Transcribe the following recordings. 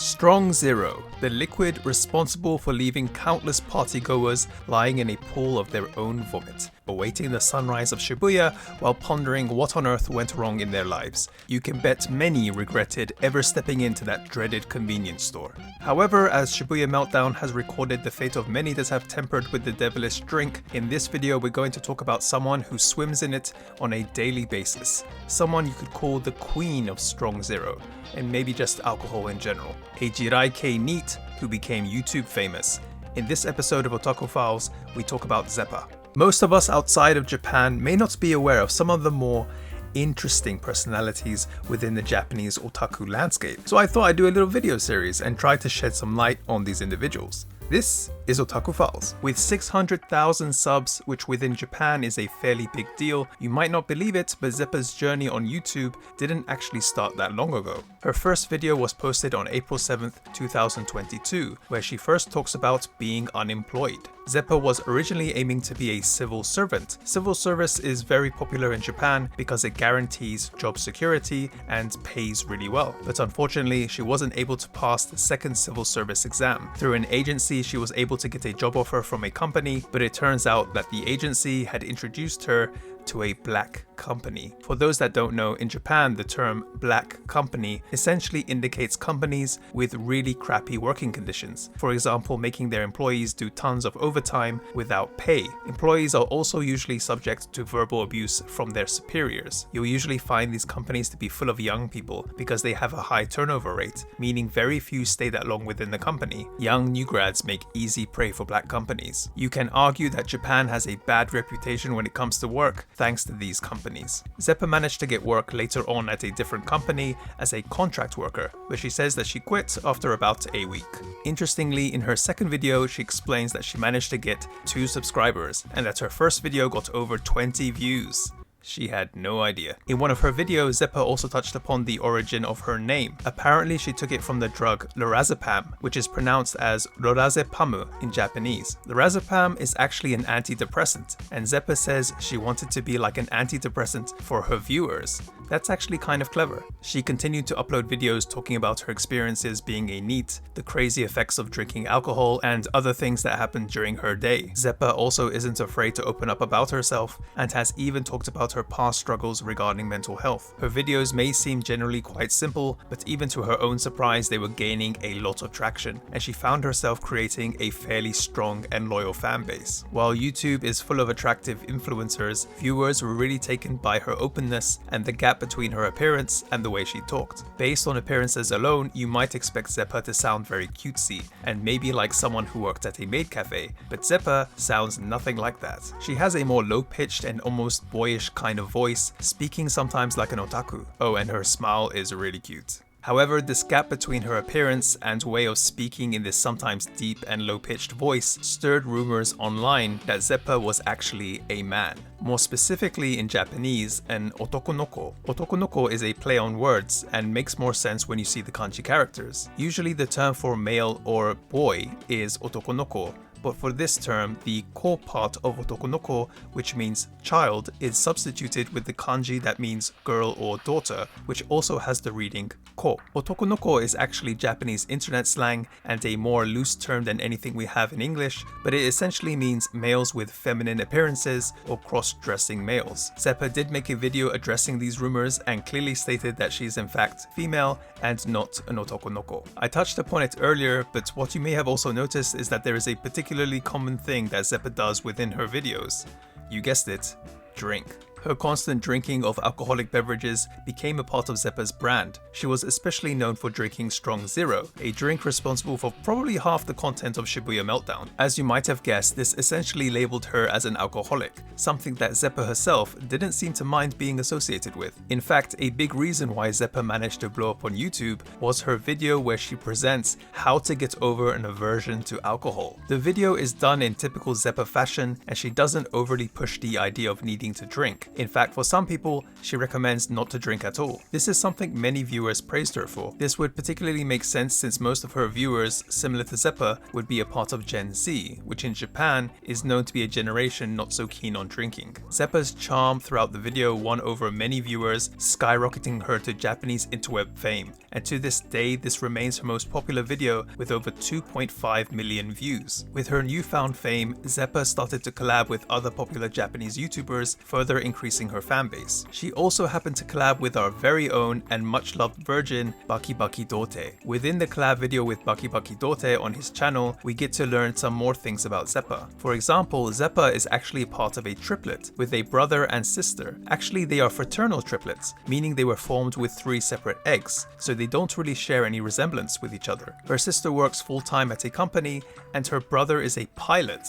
Strong Zero, the liquid responsible for leaving countless partygoers lying in a pool of their own vomit, awaiting the sunrise of Shibuya while pondering what on earth went wrong in their lives. You can bet many regretted ever stepping into that dreaded convenience store. However, as Shibuya Meltdown has recorded the fate of many that have tempered with the devilish drink, in this video we're going to talk about someone who swims in it on a daily basis. Someone you could call the queen of Strong Zero, and maybe just alcohol in general. A Jirai NEET who became YouTube famous. In this episode of Otaku Files, we talk about Zepa. Most of us outside of Japan may not be aware of some of the more interesting personalities within the Japanese otaku landscape, so I thought I'd do a little video series and try to shed some light on these individuals. This is Otaku Files. With 600,000 subs, which within Japan is a fairly big deal, you might not believe it, but Zepa's journey on YouTube didn't actually start that long ago. Her first video was posted on April 7th, 2022, where she first talks about being unemployed. Zepa was originally aiming to be a civil servant. Civil service is very popular in Japan because it guarantees job security and pays really well. But unfortunately, she wasn't able to pass the second civil service exam. Through an agency, she was able to get a job offer from a company, but it turns out that the agency had introduced her to a black company. For those that don't know, in Japan, the term black company essentially indicates companies with really crappy working conditions. For example, making their employees do tons of overtime without pay. Employees are also usually subject to verbal abuse from their superiors. You'll usually find these companies to be full of young people because they have a high turnover rate, meaning very few stay that long within the company. Young new grads make easy prey for black companies. You can argue that Japan has a bad reputation when it comes to work, thanks to these companies. Zepa managed to get work later on at a different company as a contract worker, but she says that she quit after about a week. Interestingly, in her second video, she explains that she managed to get 2 subscribers and that her first video got over 20 views. She had no idea. In one of her videos, Zepa also touched upon the origin of her name. Apparently, she took it from the drug lorazepam, which is pronounced as lorazepamu in Japanese. Lorazepam is actually an antidepressant, and Zepa says she wanted to be like an antidepressant for her viewers. That's actually kind of clever. She continued to upload videos talking about her experiences being a NEET, the crazy effects of drinking alcohol, and other things that happened during her day. Zepa also isn't afraid to open up about herself and has even talked about her past struggles regarding mental health. Her videos may seem generally quite simple, but even to her own surprise, they were gaining a lot of traction, and she found herself creating a fairly strong and loyal fan base. While YouTube is full of attractive influencers, viewers were really taken by her openness and the gap between her appearance and the way she talked. Based on appearances alone, you might expect Zepa to sound very cutesy and maybe like someone who worked at a maid cafe, but Zepa sounds nothing like that. She has a more low-pitched and almost boyish kind of voice, speaking sometimes like an otaku. Oh, and her smile is really cute. However, this gap between her appearance and way of speaking in this sometimes deep and low-pitched voice stirred rumors online that Zepa was actually a man. More specifically in Japanese, an Okonoko. Okonoko is a play on words and makes more sense when you see the kanji characters. Usually the term for male or boy is Okonoko, but for this term, the ko part of Okonoko, which means child, is substituted with the kanji that means girl or daughter, which also has the reading ko. Okonoko is actually Japanese internet slang and a more loose term than anything we have in English, but it essentially means males with feminine appearances or cross-dressing males. Zepa did make a video addressing these rumors and clearly stated that she is in fact female and not an Okonoko. I touched upon it earlier, but what you may have also noticed is that there is a particularly common thing that Zepa does within her videos. You guessed it, drink. Her constant drinking of alcoholic beverages became a part of Zepa's brand. She was especially known for drinking Strong Zero, a drink responsible for probably half the content of Shibuya Meltdown. As you might have guessed, this essentially labeled her as an alcoholic, something that Zepa herself didn't seem to mind being associated with. In fact, a big reason why Zepa managed to blow up on YouTube was her video where she presents how to get over an aversion to alcohol. The video is done in typical Zepa fashion, and she doesn't overly push the idea of needing to drink. In fact, for some people, she recommends not to drink at all. This is something many viewers praised her for. This would particularly make sense since most of her viewers, similar to Zepa, would be a part of Gen Z, which in Japan is known to be a generation not so keen on drinking. Zepa's charm throughout the video won over many viewers, skyrocketing her to Japanese interweb fame, and to this day this remains her most popular video with over 2.5 million views. With her newfound fame, Zepa started to collab with other popular Japanese YouTubers, further increasing her fanbase. She also happened to collab with our very own and much loved virgin Baki Baki Dote. Within the collab video with Baki Baki Dote on his channel, we get to learn some more things about Zepa. For example, Zepa is actually part of a triplet with a brother and sister. Actually, they are fraternal triplets, meaning they were formed with 3 separate eggs, so they don't really share any resemblance with each other. Her sister works full-time at a company, and her brother is a pilot.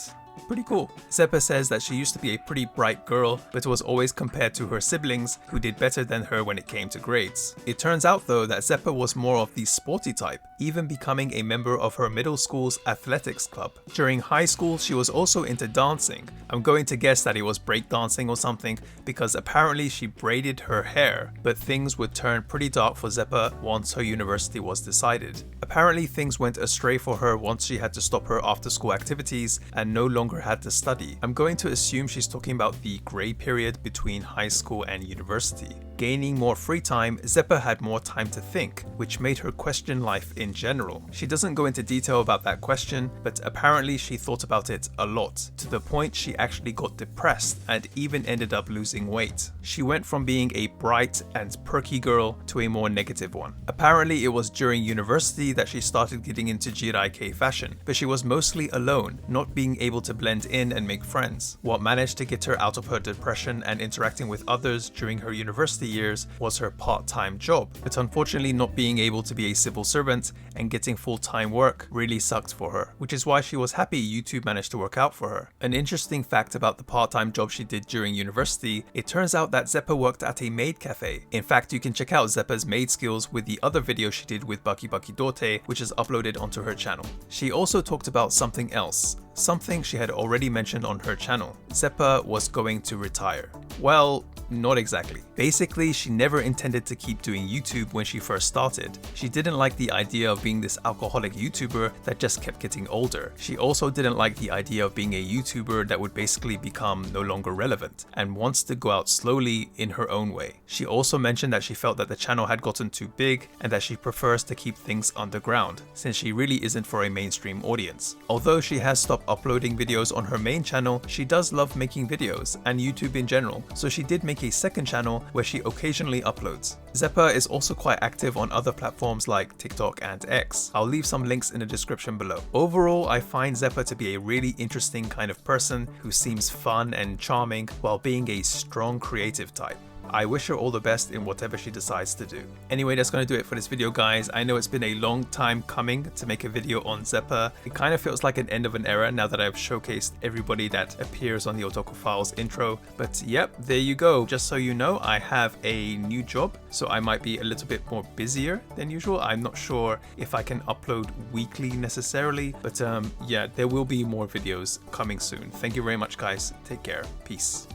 Pretty cool. Zepa says that she used to be a pretty bright girl, but was always compared to her siblings who did better than her when it came to grades. It turns out though that Zepa was more of the sporty type, even becoming a member of her middle school's athletics club. During high school, she was also into dancing. I'm going to guess that it was breakdancing or something, because apparently she braided her hair, but things would turn pretty dark for Zepa once her university was decided. Apparently things went astray for her once she had to stop her after school activities and no longer had to study. I'm going to assume she's talking about the grey period between high school and university. Gaining more free time, Zepa had more time to think, which made her question life in general. She doesn't go into detail about that question, but apparently she thought about it a lot, to the point she actually got depressed and even ended up losing weight. She went from being a bright and perky girl to a more negative one. Apparently it was during university that she started getting into Jiraikei fashion, but she was mostly alone, not being able to blend in and make friends. What managed to get her out of her depression and interacting with others during her university years was her part-time job, but unfortunately not being able to be a civil servant and getting full-time work really sucked for her, which is why she was happy YouTube managed to work out for her. An interesting fact about the part-time job she did during university, it turns out that Zepa worked at a maid cafe. In fact, you can check out Zepa's maid skills with the other video she did with Baki Baki Dote, which is uploaded onto her channel. She also talked about something else, something she had already mentioned on her channel. Zepa was going to retire. Well, not exactly. Basically, she never intended to keep doing YouTube when she first started. She didn't like the idea of being this alcoholic YouTuber that just kept getting older. She also didn't like the idea of being a YouTuber that would basically become no longer relevant and wants to go out slowly in her own way. She also mentioned that she felt that the channel had gotten too big and that she prefers to keep things underground, since she really isn't for a mainstream audience. Although she has stopped uploading videos on her main channel, she does love making videos and YouTube in general, so she did make a second channel where she occasionally uploads. Zepa is also quite active on other platforms like TikTok and X. I'll leave some links in the description below. Overall, I find Zepa to be a really interesting kind of person who seems fun and charming while being a strong creative type. I wish her all the best in whatever she decides to do. Anyway, that's going to do it for this video, guys. I know it's been a long time coming to make a video on Zepa. It kind of feels like an end of an era now that I've showcased everybody that appears on the Otaku Files intro. But yep, there you go. Just so you know, I have a new job, so I might be a little bit more busier than usual. I'm not sure if I can upload weekly necessarily, but yeah, there will be more videos coming soon. Thank you very much, guys. Take care. Peace.